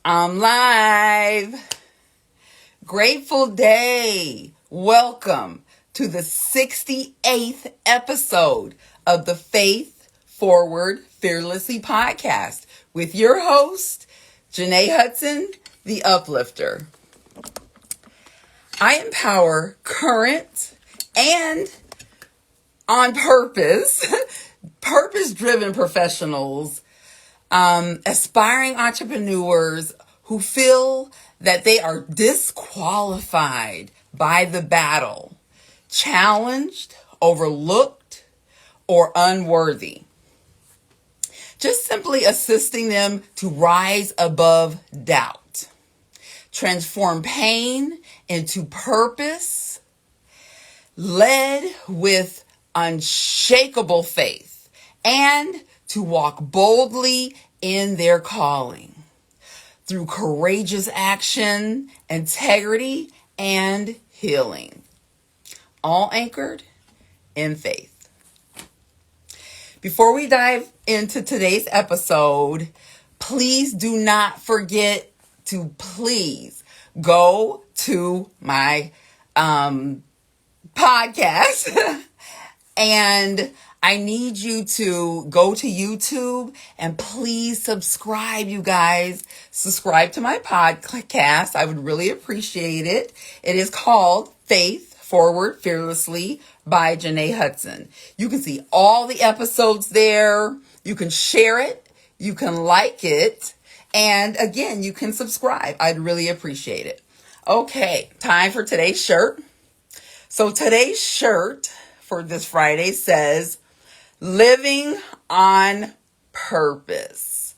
I'm live. Grateful day. Welcome to the 68th episode of the Faith Forward Fearlessly podcast with your host, Jenée Hudson, the Uplifter. I empower current and on purpose, purpose-driven professionals, aspiring entrepreneurs who feel that they are disqualified by the battle, challenged, overlooked, or unworthy. Just simply assisting them to rise above doubt, transform pain into purpose, led with unshakable faith, and to walk boldly in their calling through courageous action, integrity, and healing, all anchored in faith. Before we dive into today's episode, please do not forget to please go to my podcast and I need you to go to YouTube and please subscribe, you guys. Subscribe to my podcast. I would really appreciate it. It is called Faith Forward Fearlessly by Jenée Hudson. You can see all the episodes there. You can share it. You can like it. And again, you can subscribe. I'd really appreciate it. Okay, time for today's shirt. So today's shirt for this Friday says, living on purpose.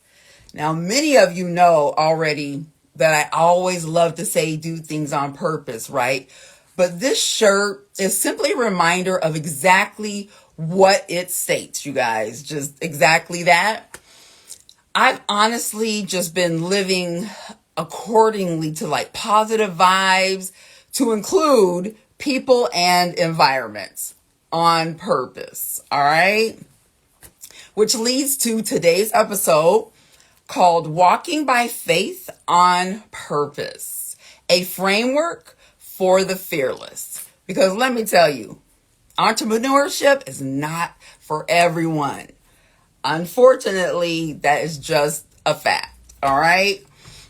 Now, many of you know already that I always love to say do things on purpose, right? But this shirt is simply a reminder of exactly what it states, you guys. Just exactly that. I've honestly just been living accordingly to like positive vibes to include people and environments on purpose. All right. Which leads to today's episode called Walking by Faith on Purpose, a framework for the fearless. Because let me tell you, entrepreneurship is not for everyone. Unfortunately, that is just a fact. All right.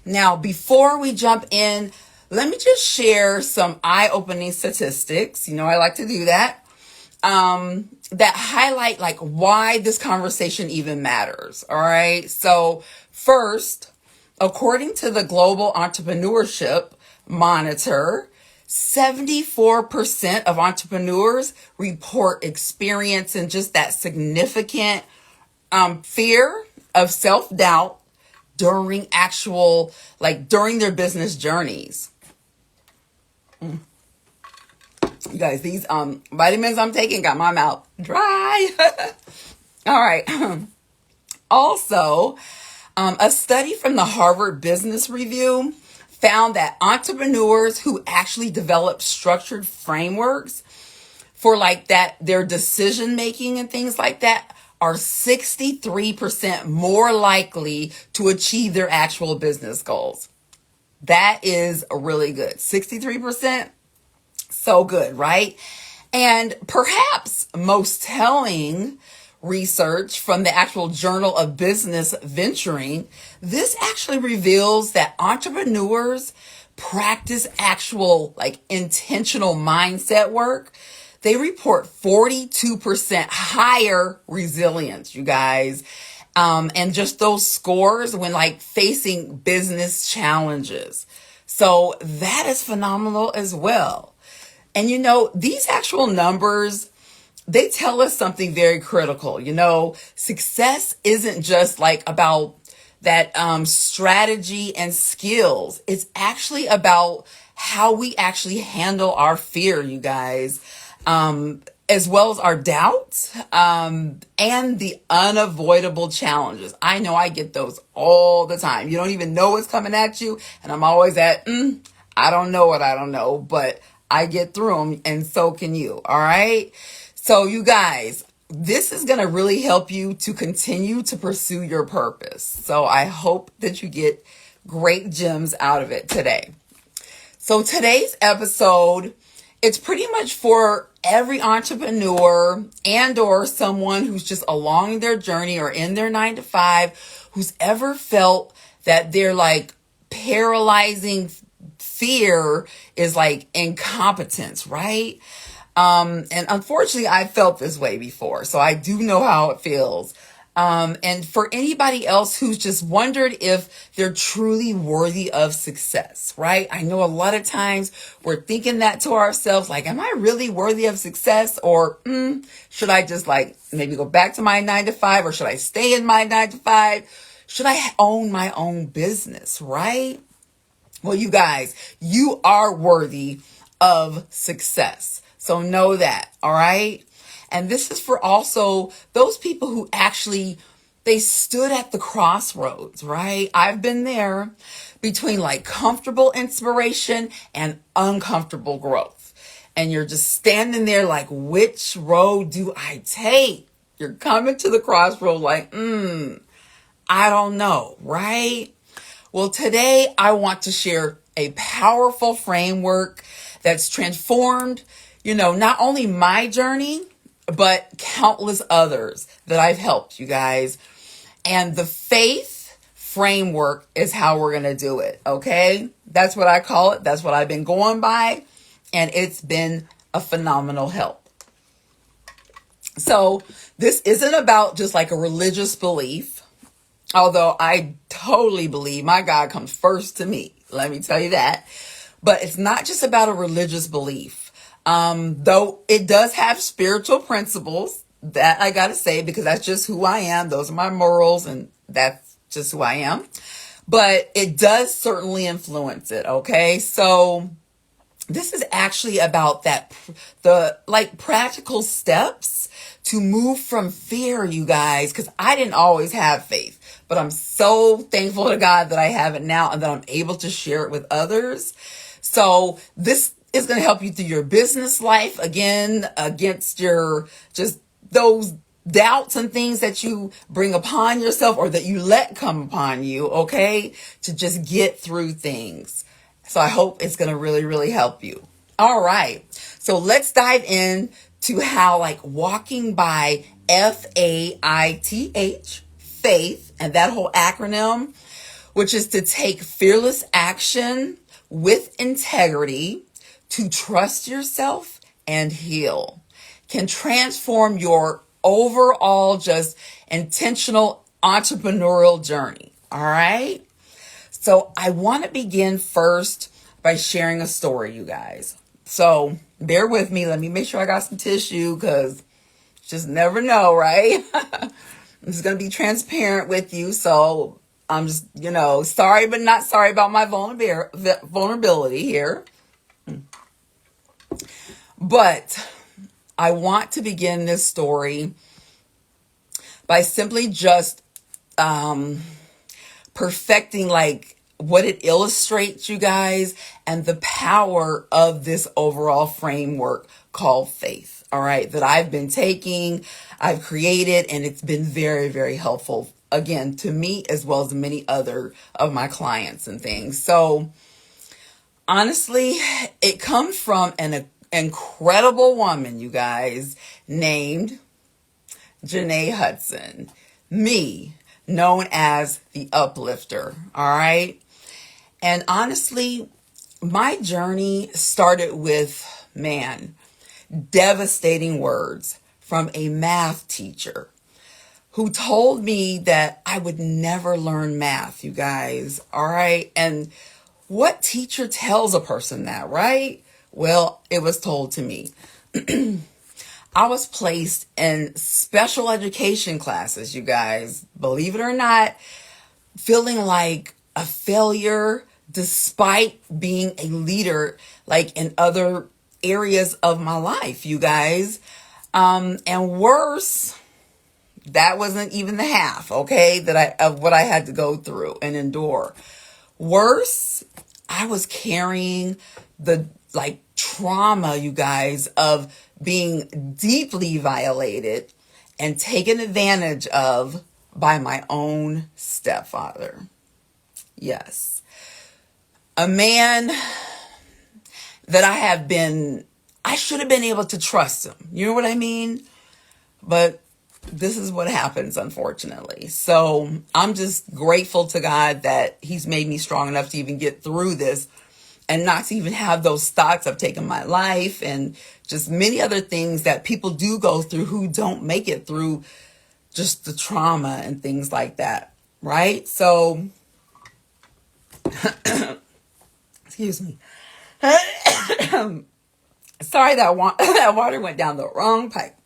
Now, before we jump in, let me just share some eye-opening statistics. You know, I like to do that. That highlight like why this conversation even matters. All right. So first, according to the Global Entrepreneurship Monitor, 74% of entrepreneurs report experiencing just that significant fear of self-doubt during during their business journeys. You guys, these vitamins I'm taking got my mouth dry. All right. Also, a study from the Harvard Business Review found that entrepreneurs who actually develop structured frameworks for their decision making and things like that are 63% more likely to achieve their actual business goals. That is really good. 63%. So good, right? And perhaps most telling research from the actual Journal of Business Venturing, this actually reveals that entrepreneurs practice actual intentional mindset work. They report 42% higher resilience, you guys. And just those scores when facing business challenges. So that is phenomenal as well. And you know, these actual numbers, they tell us something very critical. You know, success isn't just about that strategy and skills. It's actually about how we actually handle our fear, you guys, as well as our doubts and the unavoidable challenges. I know I get those all the time. You don't even know what's coming at you. And I'm always at, I don't know what I don't know, but I get through them, and so can you. All right. So you guys, this is going to really help you to continue to pursue your purpose. So I hope that you get great gems out of it today. So today's episode, it's pretty much for every entrepreneur and or someone who's just along their journey or in their 9 to 5, who's ever felt that they're like paralyzing fear is like incompetence, right? And unfortunately, I felt this way before, so I do know how it feels. And for anybody else who's just wondered if they're truly worthy of success, right? I know a lot of times we're thinking that to ourselves, like, am I really worthy of success? Or should I just like maybe go back to my 9 to 5, or should I stay in my 9 to 5? Should I own my own business, right? Well, you guys, you are worthy of success. So know that, all right? And this is for also those people who actually, they stood at the crossroads, right? I've been there between like comfortable inspiration and uncomfortable growth. And you're just standing there like, which road do I take? You're coming to the crossroad like, I don't know, right? Well, today I want to share a powerful framework that's transformed, not only my journey, but countless others that I've helped, you guys. And the faith framework is how we're going to do it, okay? That's what I call it. That's what I've been going by. And it's been a phenomenal help. So this isn't about just like a religious belief. Although I totally believe my God comes first to me. Let me tell you that. But it's not just about a religious belief. Though it does have spiritual principles, that I got to say, because that's just who I am. Those are my morals, and that's just who I am. But it does certainly influence it, okay? So this is actually about the like practical steps to move from fear, you guys, because I didn't always have faith. But I'm so thankful to God that I have it now and that I'm able to share it with others. So this is going to help you through your business life, again, against your just those doubts and things that you bring upon yourself or that you let come upon you, okay, to just get through things. So I hope it's going to really, really help you. All right. So let's dive in to how like walking by F.A.I.T.H, faith, and that whole acronym, which is to take fearless action with integrity to trust yourself and heal, can transform your overall just intentional entrepreneurial journey. All right. So I want to begin first by sharing a story, you guys. So bear with me. Let me make sure I got some tissue because just never know, right? I'm just going to be transparent with you. So I'm just, sorry, but not sorry about my vulnerability here. But I want to begin this story by simply just perfecting like what it illustrates, you guys, and the power of this overall framework called faith. All right, that I've been taking, I've created, and it's been very, very helpful, again, to me as well as many other of my clients and things. So honestly, it comes from an incredible woman, you guys, named Jenée Hudson, known as the Uplifter. All right. And honestly, my journey started with, devastating words from a math teacher who told me that I would never learn math, you guys. All right. And what teacher tells a person that, right? Well, it was told to me. I was placed in special education classes, you guys, believe it or not, feeling like a failure despite being a leader, like in other areas of my life, you guys. And worse, that wasn't even the half, okay, of what I had to go through and endure. Worse, I was carrying the like trauma, you guys, of being deeply violated and taken advantage of by my own stepfather. Yes. A man that I should have been able to trust him. You know what I mean? But this is what happens, unfortunately. So I'm just grateful to God that he's made me strong enough to even get through this and not to even have those thoughts of taking my life and just many other things that people do go through who don't make it through just the trauma and things like that. Right? So, excuse me. Sorry, that water went down the wrong pipe.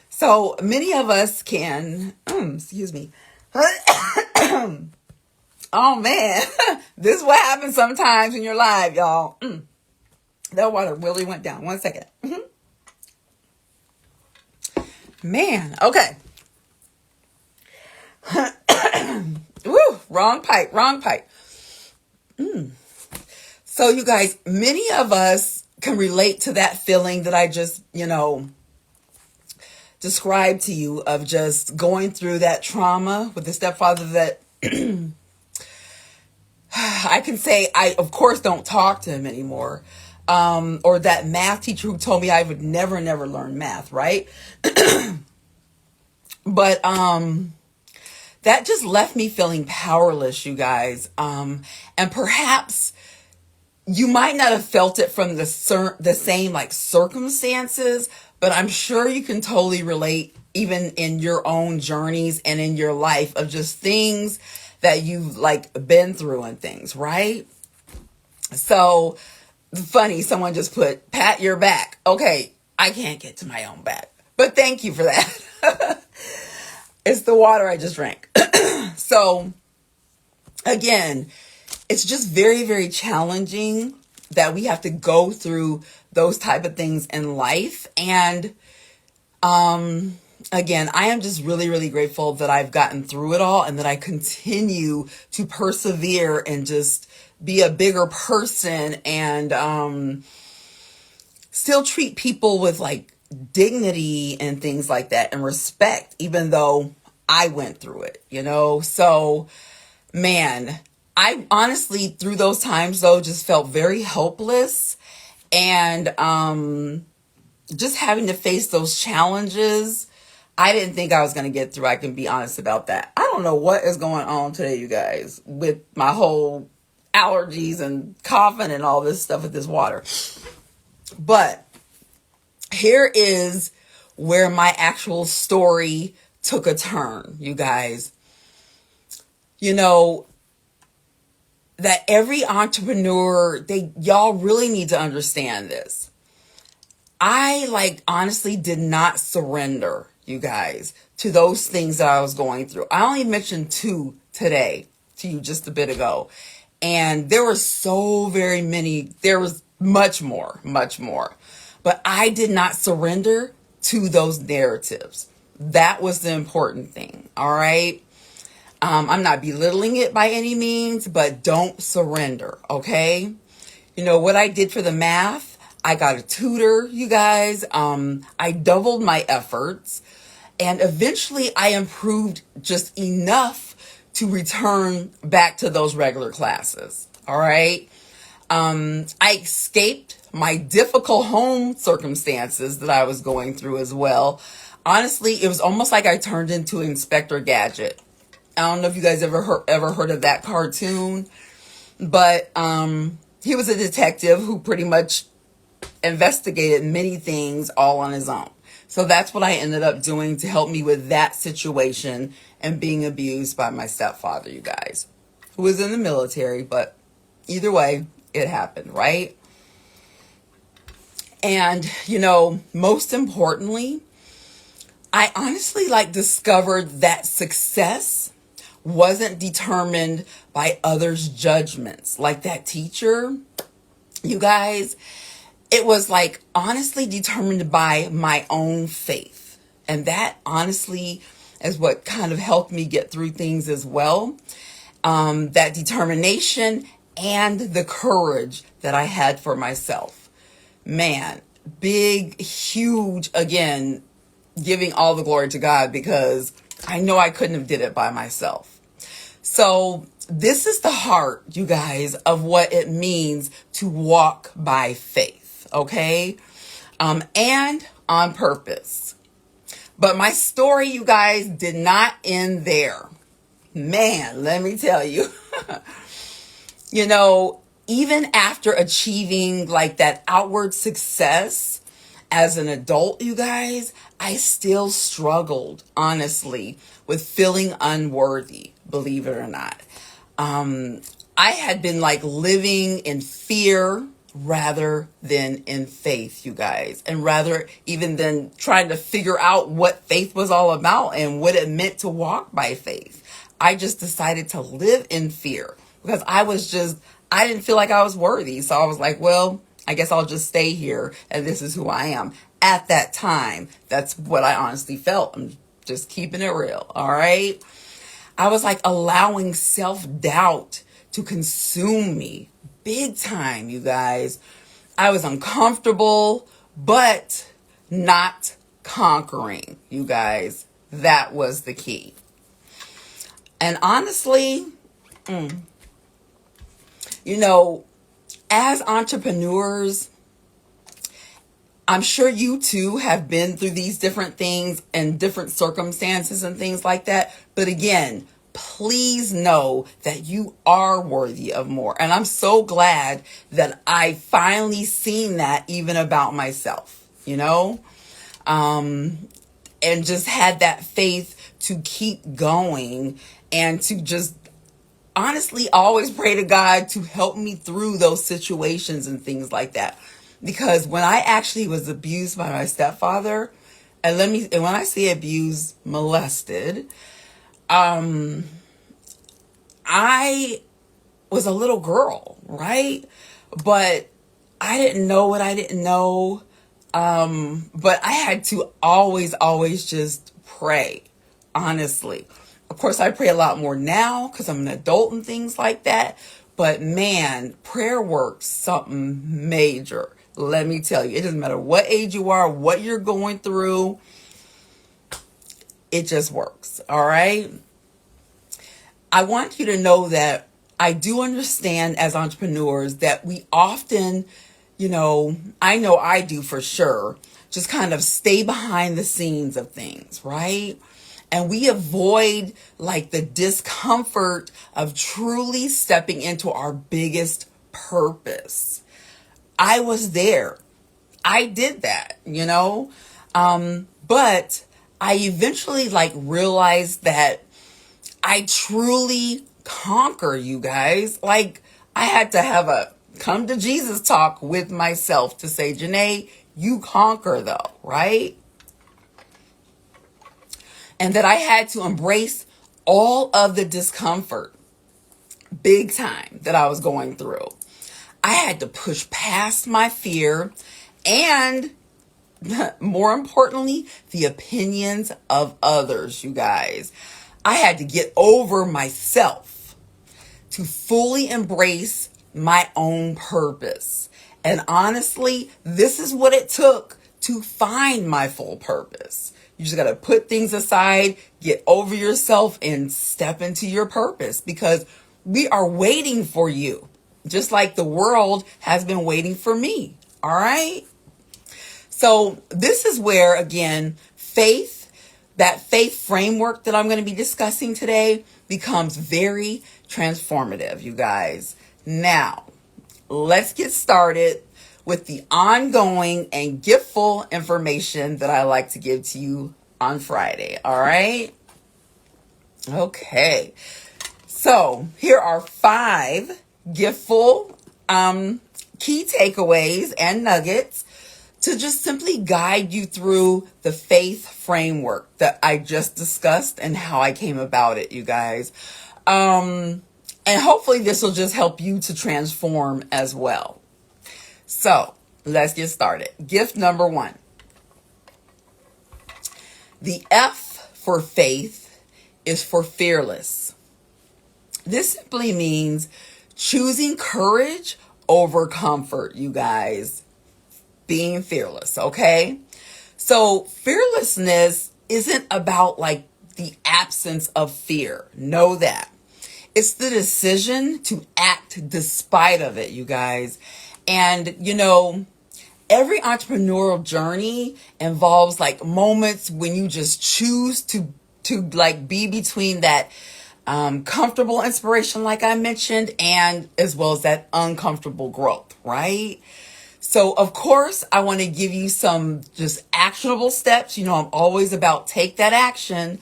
So many of us can, excuse me. Oh man, this is what happens sometimes in your life, y'all. That water really went down. 1 second. Man, okay. Woo, wrong pipe. So you guys, many of us can relate to that feeling that I just, described to you of just going through that trauma with the stepfather that I can say I, of course, don't talk to him anymore. Or that math teacher who told me I would never learn math, right? But that just left me feeling powerless, you guys. And perhaps you might not have felt it from the same like circumstances, but I'm sure you can totally relate even in your own journeys and in your life of just things that you've like been through and things, right? So funny, someone just put, pat your back. Okay, I can't get to my own back, but thank you for that. It's the water I just drank. So again, it's just very, very challenging that we have to go through those type of things in life. And again, I am just really, really grateful that I've gotten through it all and that I continue to persevere and just be a bigger person and still treat people with like dignity and things like that and respect, even though I went through it, So, man, I honestly, through those times though, just felt very helpless and just having to face those challenges. I didn't think I was going to get through. I can be honest about that. I don't know what is going on today, you guys, with my whole allergies and coughing and all this stuff with this water. But here is where my actual story took a turn, you guys. That every entrepreneur, y'all really need to understand this. I honestly did not surrender, you guys, to those things that I was going through. I only mentioned 2 today to you just a bit ago. And there were so very many, there was much more. But I did not surrender to those narratives. That was the important thing. All right. I'm not belittling it by any means, but don't surrender. Okay. What I did for the math, I got a tutor, you guys. I doubled my efforts and eventually I improved just enough to return back to those regular classes. All right. I escaped my difficult home circumstances that I was going through as well. Honestly, it was almost like I turned into Inspector Gadget. I don't know if you guys ever heard of that cartoon, but he was a detective who pretty much investigated many things all on his own. So that's what I ended up doing to help me with that situation and being abused by my stepfather, you guys, who was in the military, but either way, it happened, right? And, most importantly, I honestly discovered that success wasn't determined by others' judgments. Like that teacher, you guys, it was honestly determined by my own faith. And that honestly is what kind of helped me get through things as well. That determination and the courage that I had for myself. Man, big, huge, again, giving all the glory to God because I know I couldn't have did it by myself. So this is the heart, you guys, of what it means to walk by faith, okay? And on purpose. But my story, you guys, did not end there. Man, let me tell you. You know, even after achieving like that outward success as an adult, you guys, I still struggled, honestly, with feeling unworthy, believe it or not. I had been like living in fear rather than in faith, you guys, and rather even than trying to figure out what faith was all about and what it meant to walk by faith. I just decided to live in fear because I didn't feel like I was worthy. So I was like, well, I guess I'll just stay here and this is who I am. At that time, that's what I honestly felt. I'm just keeping it real. All right. I was like allowing self-doubt to consume me big time, you guys. I was uncomfortable, but not conquering, you guys. That was the key. And honestly, you know, as entrepreneurs, I'm sure you too have been through these different things and different circumstances and things like that. But again, please know that you are worthy of more. And I'm so glad that I finally seen that even about myself, you know, and just had that faith to keep going and to just honestly always pray to God to help me through those situations and things like that. Because when I actually was abused by my stepfather, and when I say abused, molested, I was a little girl, right? But I didn't know what I didn't know. But I had to always just pray, honestly. Of course, I pray a lot more now because I'm an adult and things like that. But man, prayer works something major. Let me tell you, it doesn't matter what age you are, what you're going through. It just works. All right. I want you to know that I do understand as entrepreneurs that we often, you know I do for sure, just kind of stay behind the scenes of things, right? And we avoid like the discomfort of truly stepping into our biggest purpose. I was there. I did that, you know? But I eventually like realized that I truly conquer, you guys. Like I had to have a come to Jesus talk with myself to say, Jenée, you conquer though, right? And that I had to embrace all of the discomfort, big time, that I was going through. I had to push past my fear and, more importantly, the opinions of others, you guys. I had to get over myself to fully embrace my own purpose. And honestly, this is what it took to find my full purpose. You just got to put things aside, get over yourself, and step into your purpose because we are waiting for you, just like the world has been waiting for me. All right. So this is where, again, that faith framework that I'm going to be discussing today becomes very transformative, you guys. Now, let's get started with the ongoing and giftful information that I like to give to you on Friday. All right. Okay. So here are 5 giftful key takeaways and nuggets to just simply guide you through the faith framework that I just discussed and how I came about it, you guys. And hopefully this will just help you to transform as well. So let's get started. Gift number 1. The F for faith is for fearless. This simply means choosing courage over comfort, you guys. Being fearless, okay? So fearlessness isn't about like the absence of fear. Know that. It's the decision to act despite of it, you guys. And, every entrepreneurial journey involves like moments when you just choose to like be between that comfortable inspiration, like I mentioned, and as well as that uncomfortable growth, right? So, of course, I want to give you some just actionable steps. I'm always about take that action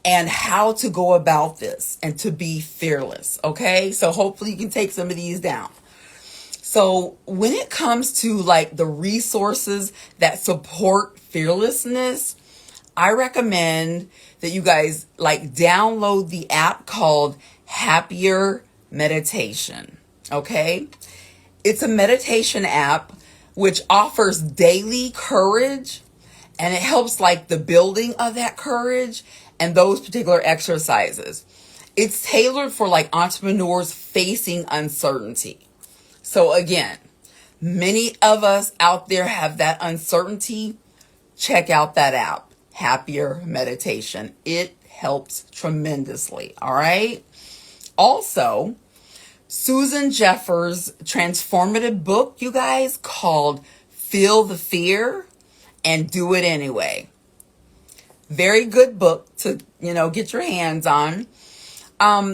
and how to go about this and to be fearless. Okay. So hopefully you can take some of these down. So when it comes to like the resources that support fearlessness, I recommend that you guys like download the app called Happier Meditation. Okay. It's a meditation app which offers daily courage, and it helps like the building of that courage and those particular exercises. It's tailored for like entrepreneurs facing uncertainty. So again, many of us out there have that uncertainty. Check out that app, Happier Meditation. It helps tremendously. All right. Also, Susan Jeffers' transformative book, you guys, called Feel the Fear and Do It Anyway. Very good book to, get your hands on.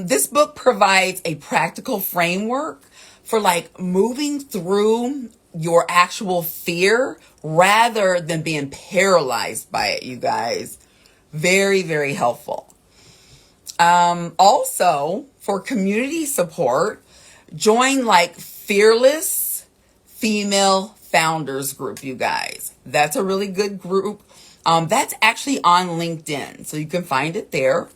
This book provides a practical framework for like moving through your actual fear rather than being paralyzed by it, you guys. Very, very helpful. Also, for community support, join like Fearless Female Founders Group, you guys. That's a really good group. That's actually on LinkedIn, so you can find it there.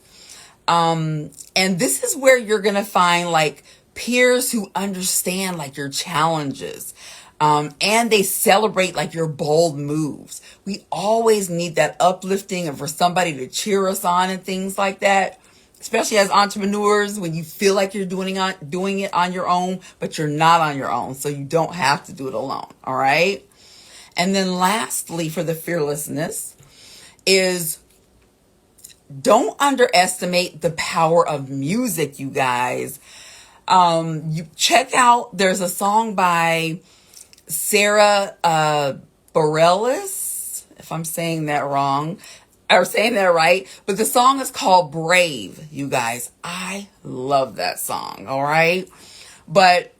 And this is where you're going to find like peers who understand like your challenges. And they celebrate like your bold moves. We always need that uplifting and for somebody to cheer us on and things like that. Especially as entrepreneurs, when you feel like you're doing it on your own, but you're not on your own. So you don't have to do it alone. All right. And then lastly, for the fearlessness is don't underestimate the power of music, you guys. You check out, there's a song by Sarah Bareilles, if I'm saying that wrong, or saying that right, but the song is called Brave, you guys. I love that song, all right? But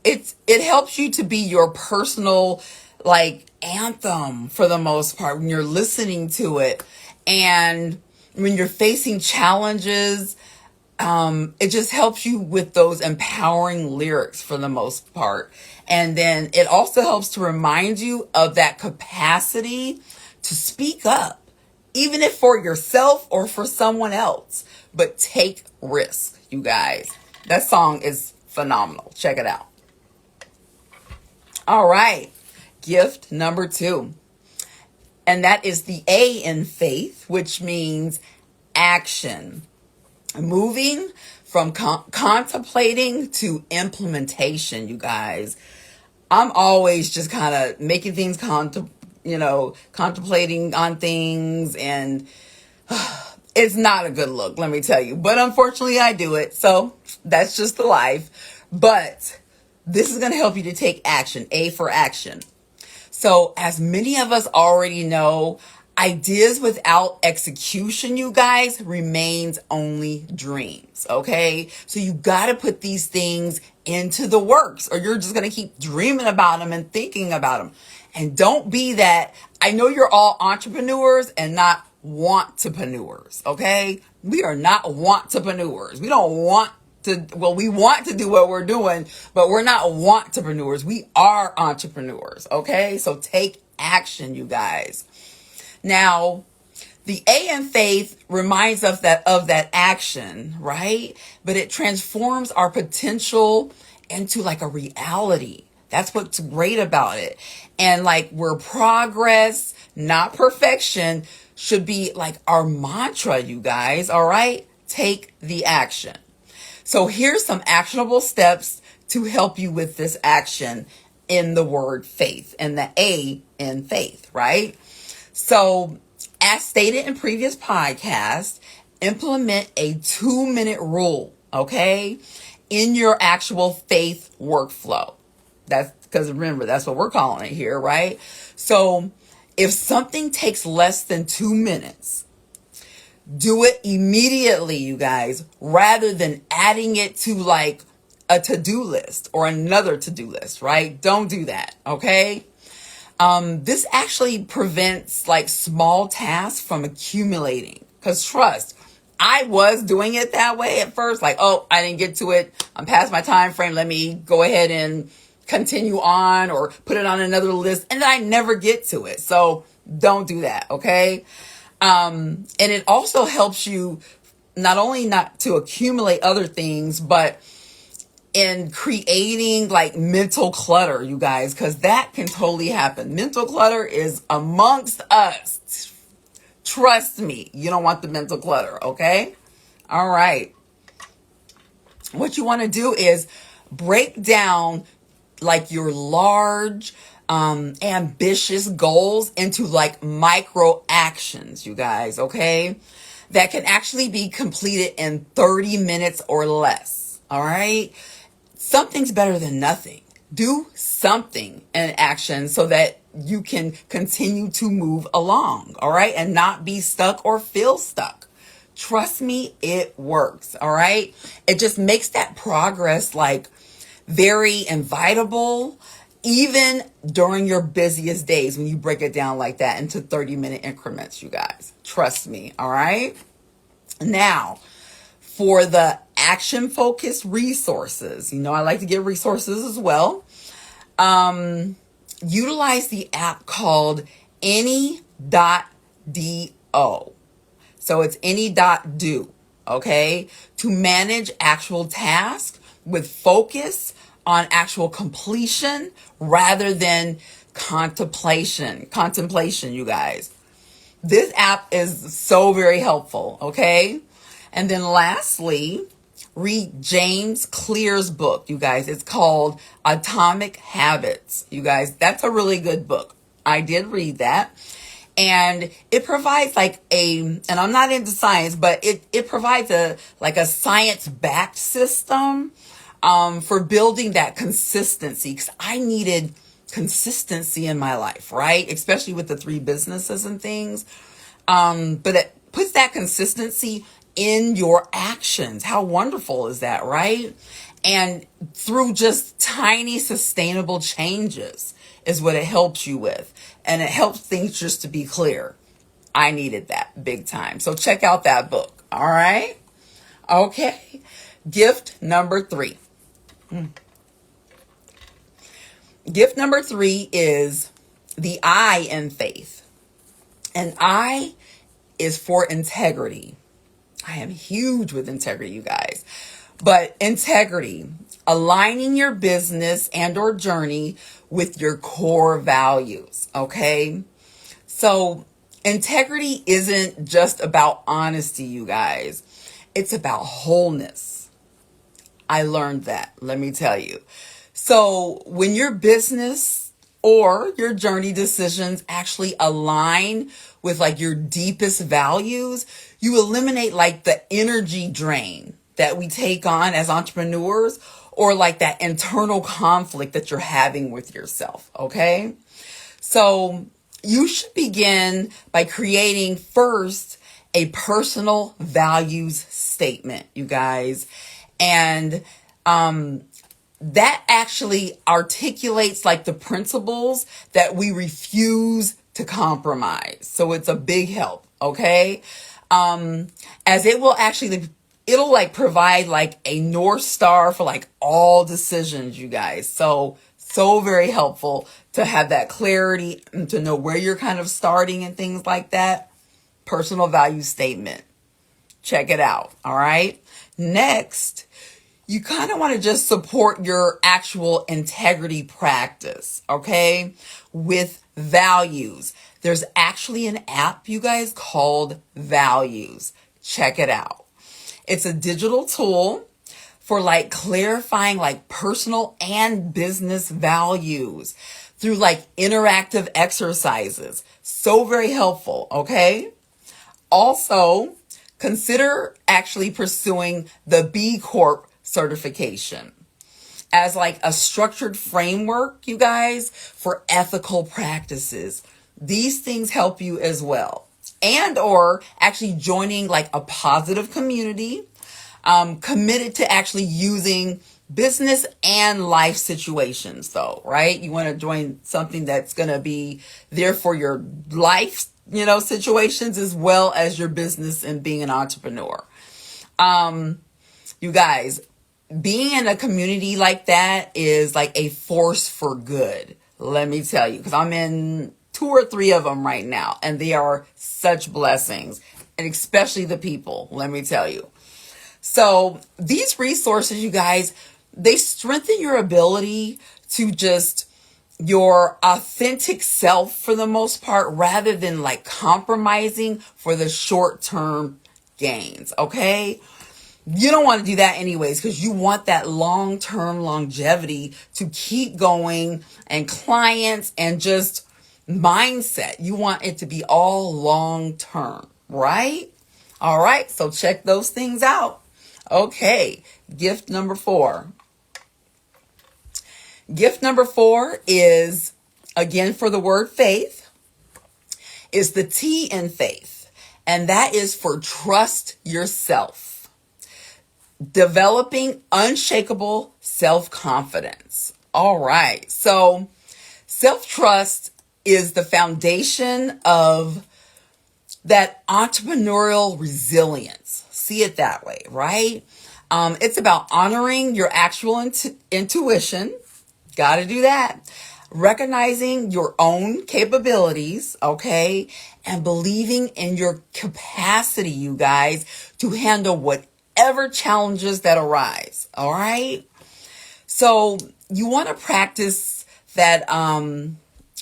it helps you to be your personal, like, anthem for the most part when you're listening to it. And when you're facing challenges, it just helps you with those empowering lyrics for the most part. And then it also helps to remind you of that capacity to speak up, even if for yourself or for someone else. But take risks, you guys. That song is phenomenal. Check it out. All right. Gift number 2. And that is the A in faith, which means action. Moving from contemplating to implementation, you guys. I'm always just kind of making things, contemplating on things, and it's not a good look, let me tell you. But unfortunately, I do it. So that's just the life. But this is going to help you to take action. A for action. So as many of us already know, ideas without execution, you guys, remains only dreams, okay? So you got to put these things into the works or you're just going to keep dreaming about them and thinking about them. And don't be that. I know you're all entrepreneurs and not want-to-preneurs, okay? We are not want-to-preneurs. We don't want to, well, we want to do what we're doing, but we're not want-to-preneurs. We are entrepreneurs, okay? So take action, you guys. Now, the A in faith reminds us of that action, right? But it transforms our potential into like a reality. That's what's great about it. And like where progress, not perfection, should be like our mantra, you guys, all right? Take the action. So here's some actionable steps to help you with this action in the word faith and the A in faith, right? So as stated in previous podcasts, implement a 2-minute rule okay, in your actual faith workflow. That's because remember, that's what we're calling it here, right? So if something takes less than 2 minutes, do it immediately, you guys, rather than adding it to like a to-do list or another to-do list, right? Don't do that, okay? This actually prevents like small tasks from accumulating. Because trust, I was doing it that way at first. Like, oh, I didn't get to it. I'm past my time frame. Let me go ahead and continue on or put it on another list. And then I never get to it. So don't do that, okay? And it also helps you not only not to accumulate other things, but in creating like mental clutter, you guys, because that can totally happen. Mental clutter is amongst us. Trust me, you don't want the mental clutter, okay? All right. What you want to do is break down like your large, ambitious goals into like micro actions, you guys, okay? That can actually be completed in 30 minutes or less, all right? Something's better than nothing. Do something in action so that you can continue to move along, all right? And not be stuck or feel stuck. Trust me, it works, all right? It just makes that progress like very invitable, even during your busiest days when you break it down like that into 30-minute increments, you guys. Trust me, all right? Now, for the action-focused resources, I like to give resources as well. Utilize the app called any.do. So it's any.do, okay? To manage actual tasks with focus on actual completion rather than contemplation, you guys. This app is so very helpful, okay? And then lastly, read James Clear's book, you guys. It's called Atomic Habits, you guys. That's a really good book. I did read that. And it provides and I'm not into science, but it provides a science-backed system for building that consistency. Because I needed consistency in my life, right? Especially with the 3 businesses and things. But it puts that consistency in your actions. How wonderful is that, right? And through just tiny sustainable changes is what it helps you with. And it helps things just to be clear. I needed that big time. So check out that book. All right. Okay. Gift number 3. Gift number 3 is the I in faith. And I is for integrity. I am huge with integrity, you guys. But integrity, aligning your business and or journey with your core values, okay? So integrity isn't just about honesty, you guys. It's about wholeness. I learned that, let me tell you. So when your business or your journey decisions actually align with your deepest values, you eliminate the energy drain that we take on as entrepreneurs or that internal conflict that you're having with yourself, okay? So you should begin by creating first a personal values statement, you guys. And that actually articulates the principles that we refuse to compromise. So it's a big help, okay? As it will actually, it'll provide a North Star for all decisions, you guys. So very helpful to have that clarity and to know where you're kind of starting and things like that. Personal value statement. Check it out. All right. Next, you kind of want to just support your actual integrity practice, okay, with values. There's actually an app, you guys, called Values. Check it out. It's a digital tool for clarifying personal and business values through interactive exercises. So very helpful, okay? Also, consider actually pursuing the B Corp certification as like a structured framework, you guys, for ethical practices. These things help you as well. And or actually joining like a positive community, committed to actually using business and life situations though, right? You want to join something that's going to be there for your life, situations as well as your business and being an entrepreneur. You guys, being in a community like that is like a force for good. Let me tell you, because I'm in 2 or 3 of them right now, and they are such blessings, and especially the people, let me tell you. So these resources, you guys, they strengthen your ability to just your authentic self for the most part, rather than like compromising for the short-term gains. Okay. You don't want to do that anyways, because you want that long-term longevity to keep going, and clients and just mindset. You want it to be all long-term, right? All right. So check those things out. Okay. Gift number 4. Gift number 4 is, again, for the word faith, is the T in faith. And that is for trust yourself. Developing unshakable self-confidence. All right. So self-trust is the foundation of that entrepreneurial resilience. See it that way, right? It's about honoring your actual intuition. Got to do that. Recognizing your own capabilities, okay? And believing in your capacity, you guys, to handle whatever challenges that arise, all right? So you want to practice that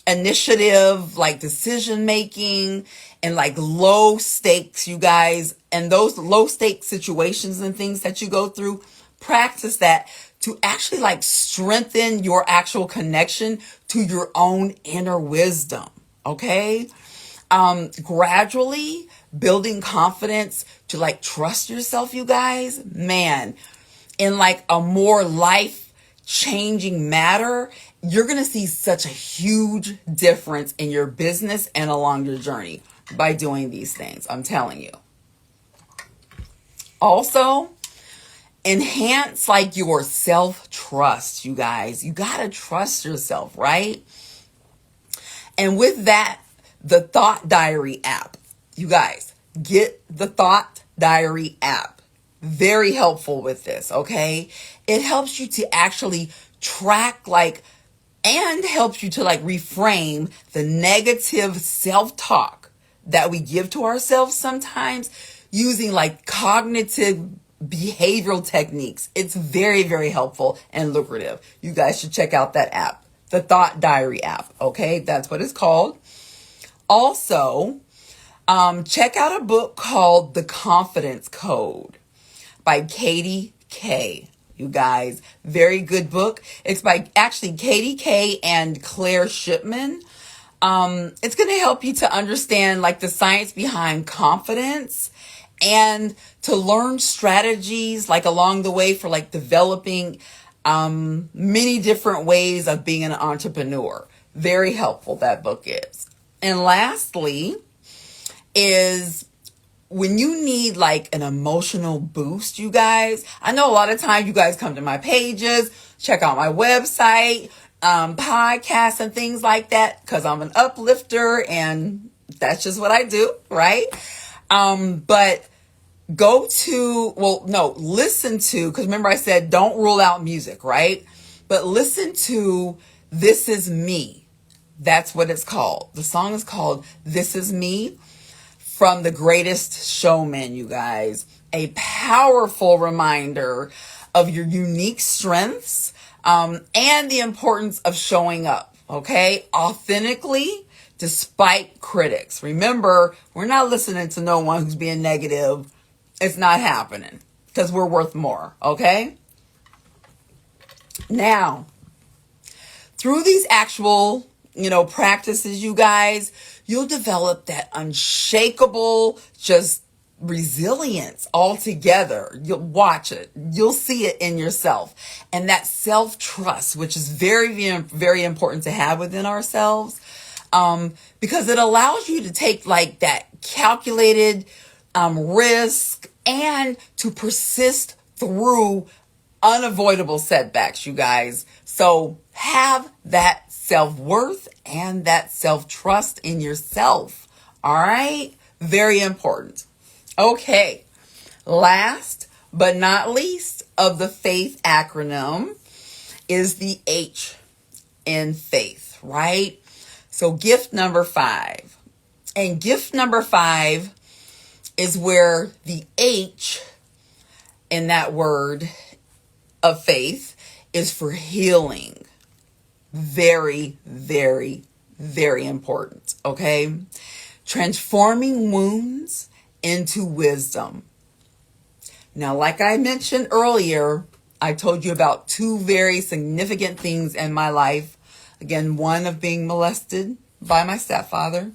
initiative, like decision making, and like low stakes, you guys, and those low stakes situations and things that you go through. Practice that to actually like strengthen your actual connection to your own inner wisdom. Okay. Gradually building confidence to like trust yourself, you guys, man, in like a more life changing matter. You're going to see such a huge difference in your business and along your journey by doing these things. I'm telling you. Also, enhance like your self-trust, you guys. You got to trust yourself, right? And with that, the Thought Diary app. You guys, get the Thought Diary app. Very helpful with this, okay? It helps you to actually track and helps you to like reframe the negative self-talk that we give to ourselves sometimes using like cognitive behavioral techniques. It's very, very helpful and lucrative. You guys should check out that app, the Thought Diary app. Okay, that's what it's called. Also, check out a book called The Confidence Code by Katie K. You guys, very good book. It's by actually Katie K and Claire Shipman. It's going to help you to understand like the science behind confidence and to learn strategies like along the way for like developing many different ways of being an entrepreneur. Very helpful, that book is. And lastly is when you need like an emotional boost, you guys. I know a lot of times you guys come to my pages, check out my website, podcasts and things like that, because I'm an uplifter and that's just what I do, right? But listen to, because remember I said don't rule out music, right? But listen to This Is Me. That's what it's called. The song is called This Is Me from The Greatest Showman, you guys. A powerful reminder of your unique strengths and the importance of showing up, okay? Authentically, despite critics. Remember, we're not listening to no one who's being negative. It's not happening because we're worth more, okay? Now, through these actual, practices, you guys, you'll develop that unshakable, just resilience altogether. You'll watch it. You'll see it in yourself. And that self-trust, which is very, very, very important to have within ourselves, because it allows you to take like that calculated risk and to persist through unavoidable setbacks, you guys. So have that self-worth and that self-trust in yourself. All right? Very important. Okay. Last but not least of the FAITH acronym is the H in faith, right? So gift number 5. And gift number 5 is where the H in that word of faith is for healing. Very, very, very important. Okay. Transforming wounds into wisdom. Now, like I mentioned earlier, I told you about 2 very significant things in my life. Again, one of being molested by my stepfather,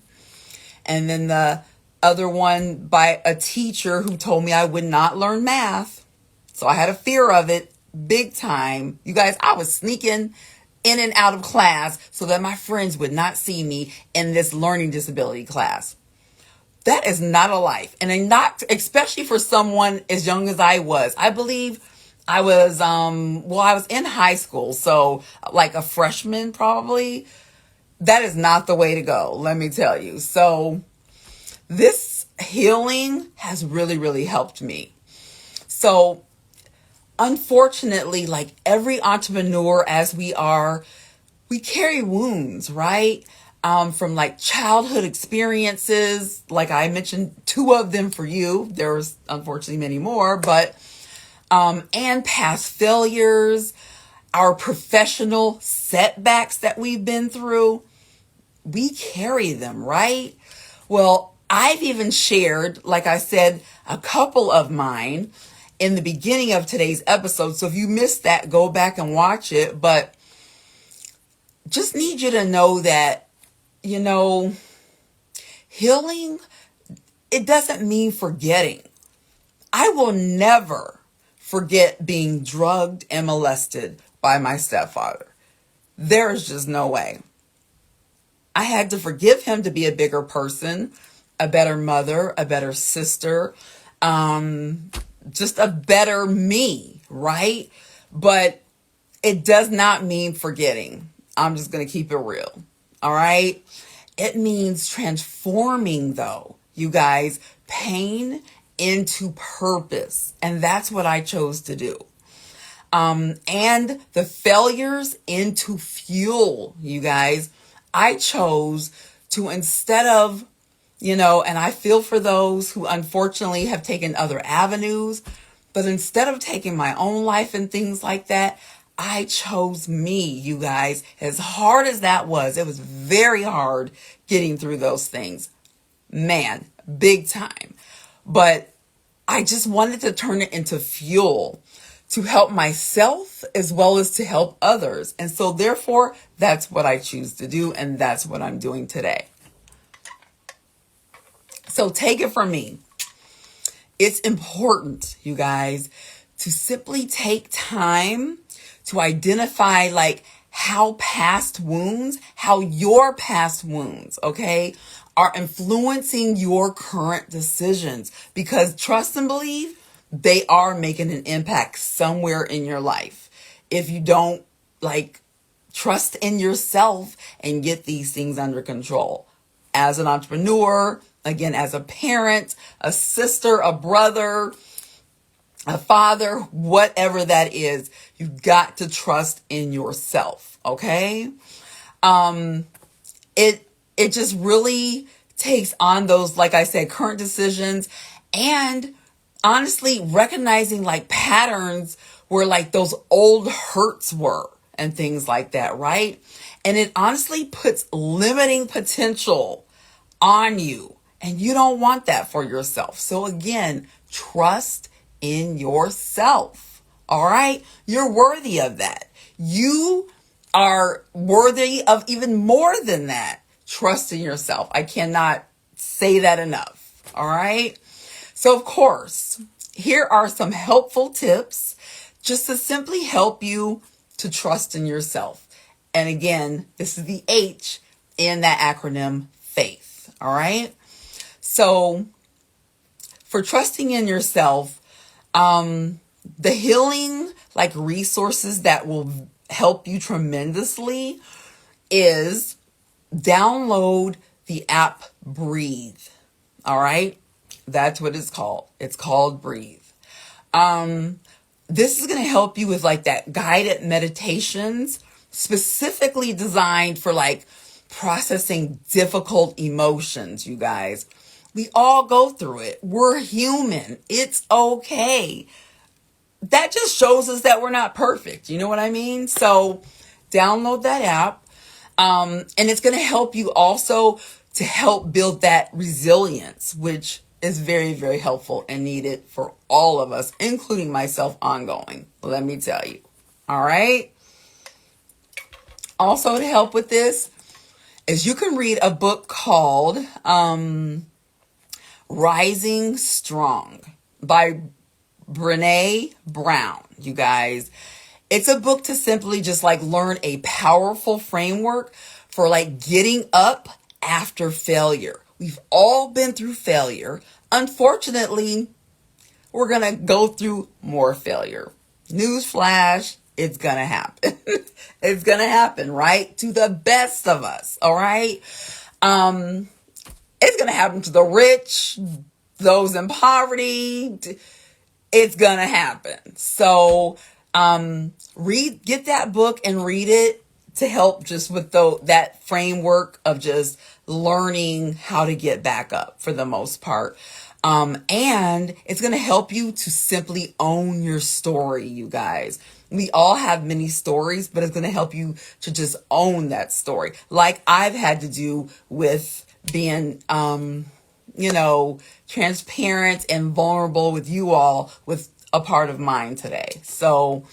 and then the other one by a teacher who told me I would not learn math. So I had a fear of it big time. You guys, I was sneaking in and out of class so that my friends would not see me in this learning disability class. That is not a life. And not, especially for someone as young as I was. I believe I was, I was in high school. So like a freshman probably. That is not the way to go, let me tell you. So this healing has really, really helped me. So unfortunately, like every entrepreneur as we are, we carry wounds, right? From like childhood experiences, like I mentioned 2 of them for you. There's unfortunately many more, but, and past failures, our professional setbacks that we've been through, we carry them, right? Well, I've even shared, like I said, a couple of mine in the beginning of today's episode. So if you missed that, go back and watch it. But just need you to know that, healing, it doesn't mean forgetting. I will never forget being drugged and molested by my stepfather. There is just no way. I had to forgive him to be a bigger person, a better mother, a better sister, just a better me, right? But it does not mean forgetting. I'm just going to keep it real. All right. It means transforming, though, you guys, pain into purpose. And that's what I chose to do. And the failures into fuel, you guys. I chose to, instead of, and I feel for those who unfortunately have taken other avenues, but instead of taking my own life and things like that, I chose me, you guys. As hard as that was, it was very hard getting through those things. Man, big time. But I just wanted to turn it into fuel to help myself as well as to help others. And so therefore, that's what I choose to do. And that's what I'm doing today. So take it from me. It's important, you guys, to simply take time to identify like how your past wounds, okay, are influencing your current decisions. Because trust and believe, they are making an impact somewhere in your life. If you don't trust in yourself and get these things under control. As an entrepreneur, again, as a parent, a sister, a brother, a father, whatever that is, you've got to trust in yourself. Okay. It just really takes on those, like I said, current decisions, and honestly recognizing patterns where those old hurts were and things like that. Right. And it honestly puts limiting potential on you, and you don't want that for yourself. So again, trust in yourself. All right. You're worthy of that. You are worthy of even more than that. Trust in yourself. I cannot say that enough. All right. So of course, here are some helpful tips just to simply help you to trust in yourself. And again, this is the H in that acronym FAITH. All right. So for trusting in yourself, the healing like resources that will help you tremendously is download the app Breathe. All right. That's what it's called. It's called Breathe. This is going to help you with like that guided meditations specifically designed for like processing difficult emotions, you guys. We all go through it. We're human. It's okay. That just shows us that we're not perfect. You know what I mean? So download that app. And it's going to help you also to help build that resilience, which is very, very helpful and needed for all of us, including myself ongoing. Let me tell you. All right. Also to help with this is you can read a book called Rising Strong by Brené Brown, you guys. It's a book to simply just like learn a powerful framework for like getting up after failure. We've all been through failure. Unfortunately, we're going to go through more failure. Newsflash, it's going to happen. It's going to happen, right? To the best of us, all right? It's going to happen to the rich, those in poverty. It's going to happen. So, get that book and read it to help just with that framework of just learning how to get back up for the most part. And it's going to help you to simply own your story, you guys. We all have many stories, but it's going to help you to just own that story. Like I've had to do with being, transparent and vulnerable with you all with a part of mine today. So,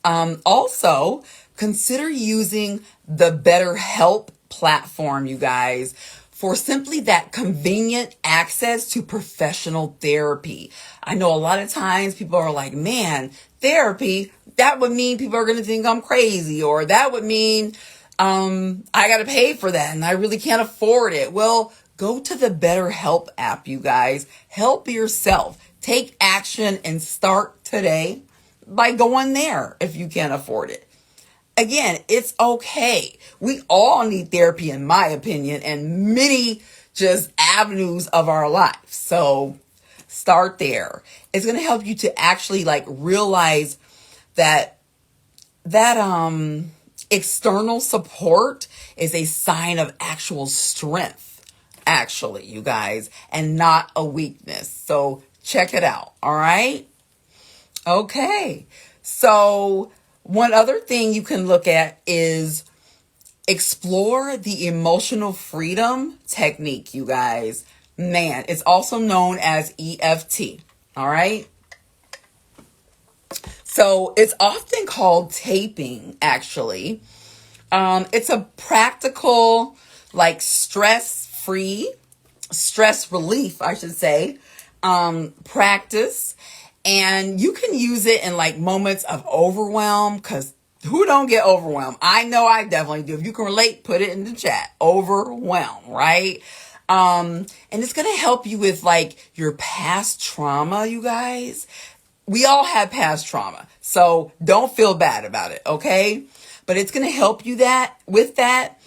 also consider using the BetterHelp platform, you guys, for simply that convenient access to professional therapy. I know a lot of times people are like, man, therapy, that would mean people are going to think I'm crazy, or that would mean I got to pay for that and I really can't afford it. Well, go to the BetterHelp app, you guys. Help yourself. Take action and start today by going there if you can't afford it. Again, it's okay. We all need therapy, in my opinion, and many just avenues of our life. So start there. It's going to help you to actually like realize that external support is a sign of actual strength, actually, you guys, and not a weakness. So check it out. All right. Okay. So one other thing you can look at is explore the emotional freedom technique, you guys. Man, it's also known as EFT. All right. So it's often called taping, actually. It's a practical, like stress relief, I should say, practice. And you can use it in like moments of overwhelm, because who don't get overwhelmed? I know I definitely do. If you can relate, put it in the chat. Overwhelm, right? And it's going to help you with like your past trauma, you guys. We all have past trauma, so don't feel bad about it, okay? But it's going to help you with that.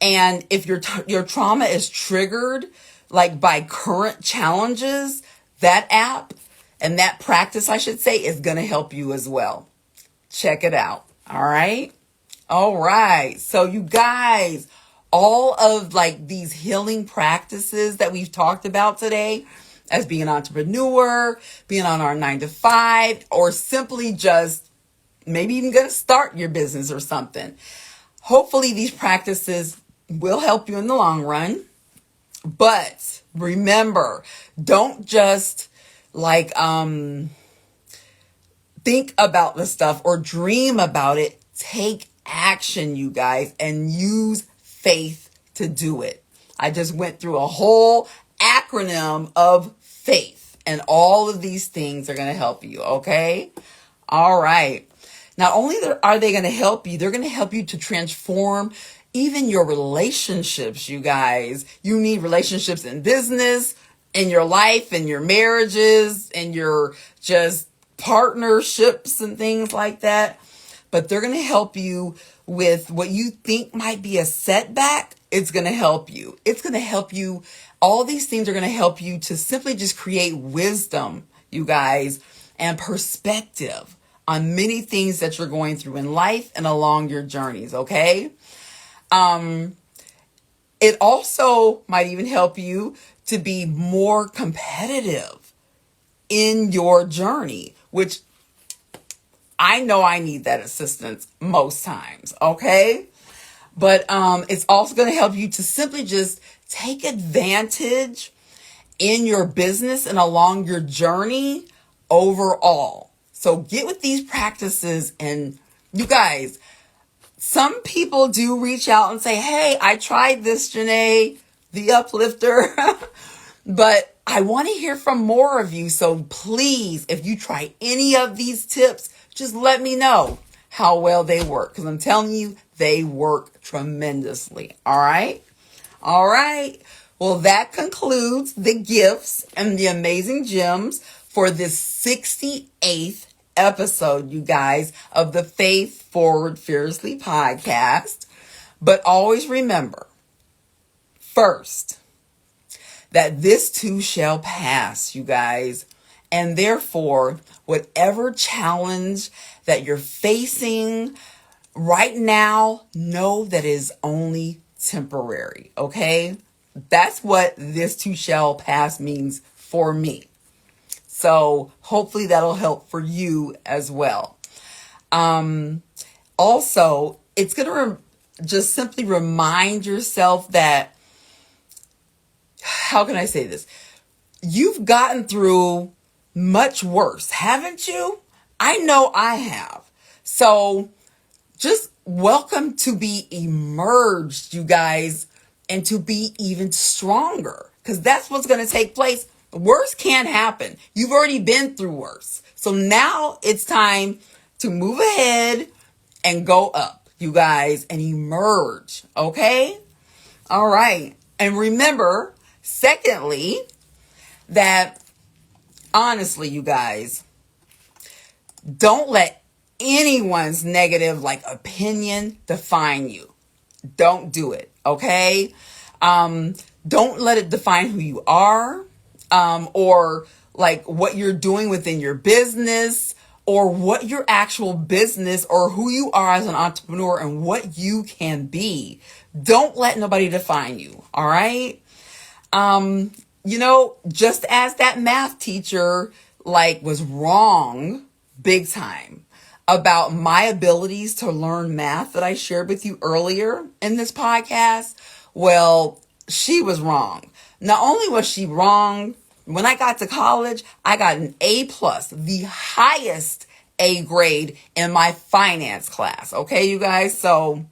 And if your trauma is triggered like by current challenges, that app and that practice, I should say, is going to help you as well. Check it out. All right. All right. So you guys, all of like these healing practices that we've talked about today, as being an entrepreneur, being on our 9-to-5, or simply just maybe even going to start your business or something. Hopefully these practices will help you in the long run. But remember, don't just like think about the stuff or dream about it. Take action, you guys, and use faith to do it. I just went through a whole acronym of faith. And all of these things are going to help you, okay? All right. Not only are they going to help you, they're going to help you to transform even your relationships, you guys. You need relationships in business, in your life, in your marriages, in your just partnerships and things like that. But they're going to help you with what you think might be a setback. It's going to help you. It's going to help you. All these things are going to help you to simply just create wisdom, you guys, and perspective on many things that you're going through in life and along your journeys, okay? It also might even help you to be more competitive in your journey, which I know I need that assistance most times, okay? But it's also going to help you to simply just take advantage in your business and along your journey overall. So get with these practices, and you guys, some people do reach out and say, hey, I tried this, Jenée, the Uplifter, but I want to hear from more of you. So please, if you try any of these tips, just let me know how well they work, because I'm telling you, they work tremendously. All right? All right. Well, that concludes the gifts and the amazing gems for this 68th episode, you guys, of the Faith Forward Fearlessly podcast. But always remember, first, that this too shall pass, you guys. And therefore, whatever challenge that you're facing right now, know that is only temporary, okay? That's what this too shall pass means for me. So hopefully that'll help for you as well. Also, it's going to just simply remind yourself that, how can I say this? You've gotten through much worse, haven't you? I know I have. So just welcome to be emerged, you guys, and to be even stronger, because that's what's going to take place. Worse can't happen. You've already been through worse. So now it's time to move ahead and go up, you guys, and emerge. Okay? All right. And remember, secondly, that honestly, you guys, don't let anyone's negative opinion define you. Don't do it. Okay? Don't let it define who you are, or what you're doing within your business, or what your actual business, or who you are as an entrepreneur and what you can be. Don't let nobody define you. All right? Just as that math teacher was wrong big time about my abilities to learn math that I shared with you earlier in this podcast, well, she was wrong. Not only was she wrong, when I got to college, I got an A+, the highest A grade in my finance class. Okay, you guys? So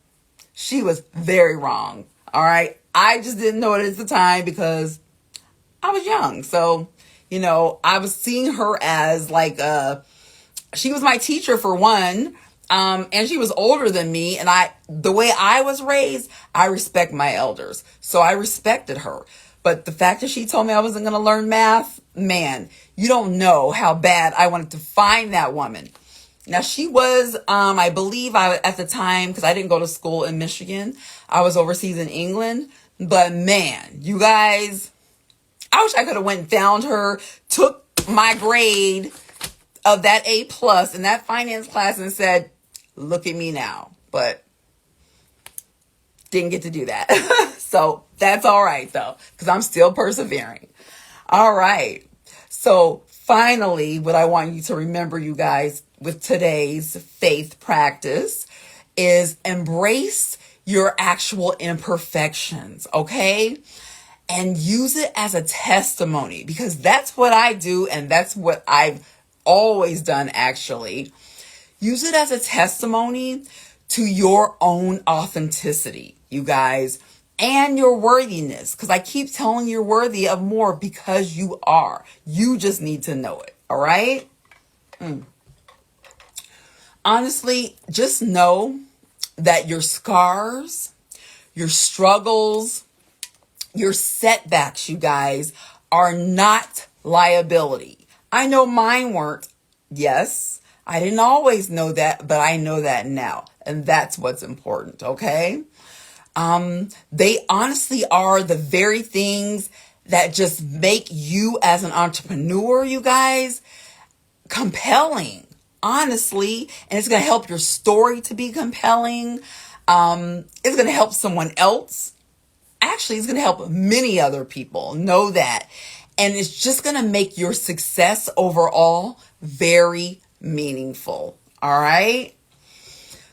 she was very wrong. All right. I just didn't know it at the time because I was young. So, I was seeing her as she was my teacher for one. And she was older than me. And the way I was raised, I respect my elders. So I respected her. But the fact that she told me I wasn't going to learn math, man, you don't know how bad I wanted to find that woman. Now, she was, I believe at the time, because I didn't go to school in Michigan, I was overseas in England. But man, you guys, I wish I could have went and found her, took my grade of that A+ in that finance class and said, look at me now. But didn't get to do that. So that's all right, though, because I'm still persevering. All right. So finally, what I want you to remember, you guys, with today's faith practice is embrace your actual imperfections, okay? And use it as a testimony, because that's what I do, and that's what I've always done, actually. Use it as a testimony to your own authenticity, you guys. and your worthiness. Because I keep telling you you're worthy of more because you are. You just need to know it. All right? Honestly, just know that your scars, your struggles, your setbacks, you guys, are not liability. I know mine weren't. Yes, I didn't always know that, but I know that now. And that's what's important, okay? They honestly are the very things that just make you as an entrepreneur, you guys, compelling, honestly. And it's going to help your story to be compelling. It's going to help someone else. Actually, it's going to help many other people know that. And it's just going to make your success overall very meaningful. All right.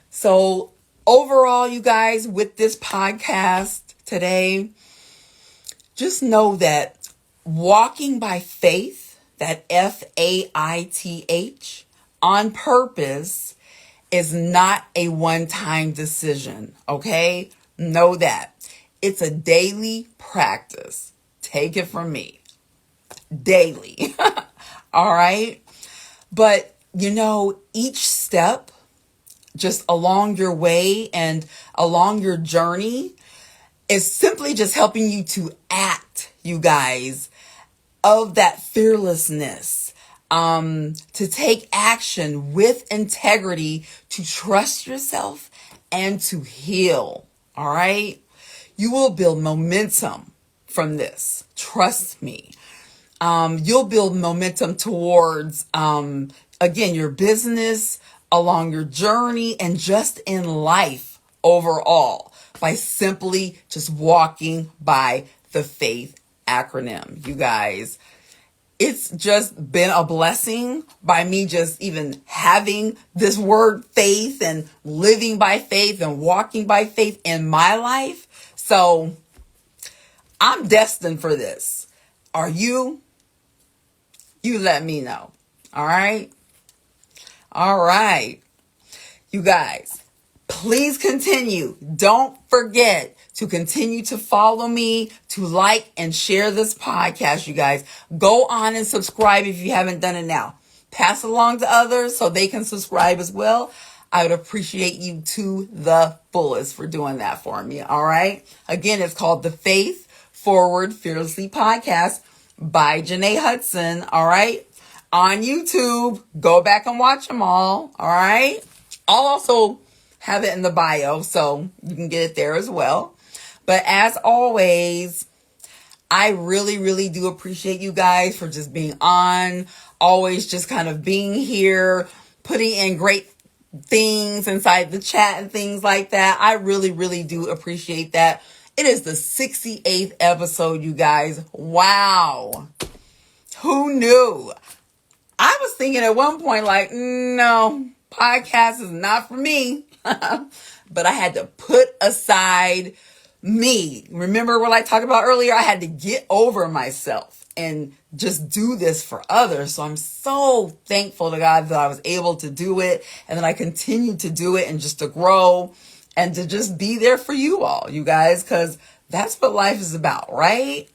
So overall, you guys, with this podcast today, just know that walking by faith, that F.A.I.T.H, on purpose, is not a one-time decision. Okay. Know that. It's a daily practice. Take it from me. Daily. All right. But, each step just along your way and along your journey is simply just helping you to act, you guys, of that fearlessness, to take action with integrity, to trust yourself and to heal. All right. You will build momentum from this. Trust me. You'll build momentum towards, again, your business, along your journey, and just in life overall by simply just walking by the faith acronym, you guys. It's just been a blessing by me just even having this word faith and living by faith and walking by faith in my life. So I'm destined for this. Are you? You let me know. All right. All right. You guys, please continue. Don't forget to continue to follow me, to like and share this podcast, you guys. Go on and subscribe if you haven't done it now. Pass it along to others so they can subscribe as well. I would appreciate you to the fullest for doing that for me. All right. Again, it's called the Faith Forward Fearlessly Podcast by Jenée Hudson. All right. On YouTube. Go back and watch them all. All right. I'll also have it in the bio so you can get it there as well. But as always, I really, really do appreciate you guys for just being on, always just kind of being here, putting in great things inside the chat and things like that. I really, really do appreciate that. It is the 68th episode, you guys. Wow. Who knew? I was thinking at one point, like, no, podcast is not for me. But I had to put aside me. Remember what I talked about earlier? I had to get over myself and just do this for others. So I'm so thankful to God that I was able to do it and that I continue to do it and just to grow and to just be there for you all, you guys, because that's what life is about, right?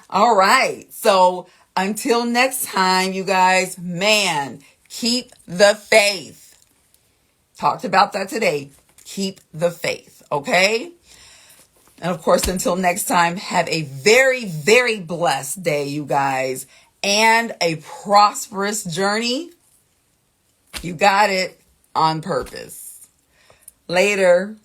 All right. So until next time, you guys, man, keep the faith. Talked about that today. Keep the faith, okay? And of course, until next time, have a very, very blessed day, you guys, and a prosperous journey. You got it, on purpose. Later.